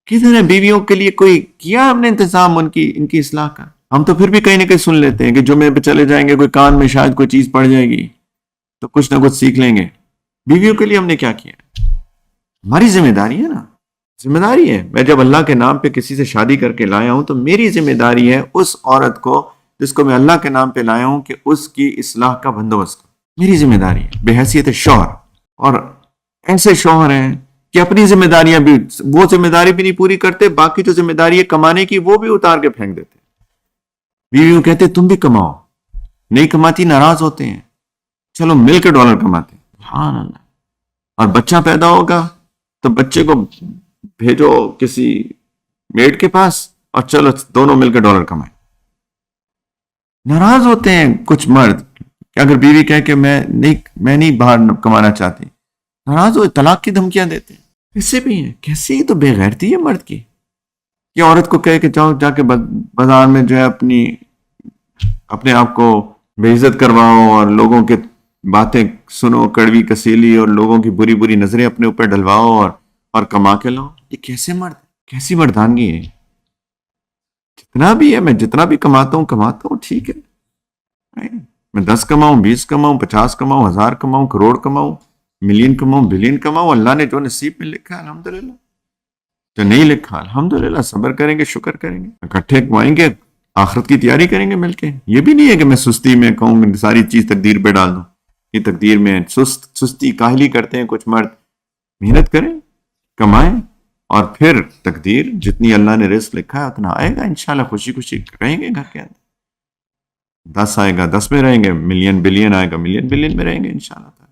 کدھر ہے بیویوں کے لیے کوئی کیا ہم نے انتظام ان کی اصلاح کا؟ ہم تو پھر بھی کہیں نہ کہیں سن لیتے ہیں کہ جمعے پہ چلے جائیں گے، کوئی کان میں شاید کوئی چیز پڑ جائے گی تو کچھ نہ کچھ سیکھ لیں گے۔ بیویوں کے لیے ہم نے کیا کیا؟ ہماری ذمہ داری ہے نا، ذمہ داری ہے۔ میں جب اللہ کے نام پہ کسی سے شادی کر کے لایا ہوں تو میری ذمہ داری ہے اس عورت کو جس کو میں اللہ کے نام پہ لایا ہوں کہ اس کی اصلاح کا بندوبست کروں۔ میری ذمہ داری ہے بحیثیت شوہر۔ اور ایسے شوہر ہیں کہ اپنی ذمہ داریاں بھی، وہ ذمہ داری بھی نہیں پوری کرتے، باقی جو ذمہ داری ہے کمانے کی وہ بھی اتار کے پھینک دیتے۔ بیویوں کہتے تم بھی کماؤ، نہیں کماتی ناراض ہوتے ہیں، چلو مل کے ڈالر کماتے ہیں۔ سبحان اللہ۔ اور بچہ پیدا ہوگا تو بچے کو بھیجو کسی میڈ کے پاس اور چلو دونوں مل کے ڈالر کمائیں۔ ناراض ہوتے ہیں کچھ مرد کہ اگر بیوی کہے کہ میں نہیں باہر کمانا چاہتی، ناراض ہوئے، طلاق کی دھمکیاں دیتے ہیں۔ ایسے بھی ہیں، کیسی تو بے غیرتی ہے مرد کی کہ عورت کو کہے کہ جاؤ جا کے بازار میں جو ہے اپنے آپ کو بے عزت کرواؤ اور لوگوں کے باتیں سنو کڑوی کسیلی اور لوگوں کی بری بری نظریں اپنے اوپر ڈلواؤ اور کما کے لاؤ۔ یہ کیسے مرد، کیسی مردانگی ہے؟ جتنا بھی ہے، میں جتنا بھی کماتا ہوں ٹھیک ہے، میں 10 کماؤں، 20 کماؤں، 50 کماؤں، 1000 کماؤں، کروڑ کماؤں، ملین کماؤں، بلین کماؤں، اللہ نے جو نصیب میں لکھا ہے الحمدللہ، جو نہیں لکھا الحمدللہ صبر کریں گے، شکر کریں گے، اکٹھے کمائیں گے، آخرت کی تیاری کریں گے مل کے۔ یہ بھی نہیں ہے کہ میں سستی میں کہوں کہ ساری چیز تقدیر پہ ڈال دوں، یہ تقدیر میں سستی کاہلی کرتے ہیں کچھ مرد۔ محنت کریں، کمائیں، اور پھر تقدیر جتنی اللہ نے رزق لکھا ہے اتنا آئے گا انشاءاللہ، خوشی خوشی رہیں گے گھر کے اندر۔ 10 آئے گا 10 میں رہیں گے، ملین بلین آئے گا ملین بلین میں رہیں گے انشاءاللہ تعالی۔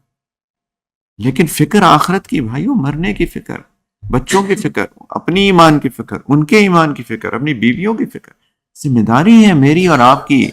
لیکن فکر آخرت کی بھائیوں، مرنے کی فکر، بچوں کی فکر، اپنی ایمان کی فکر، ان کے ایمان کی فکر، اپنی بیویوں کی فکر، ذمہ داری ہے میری اور آپ کی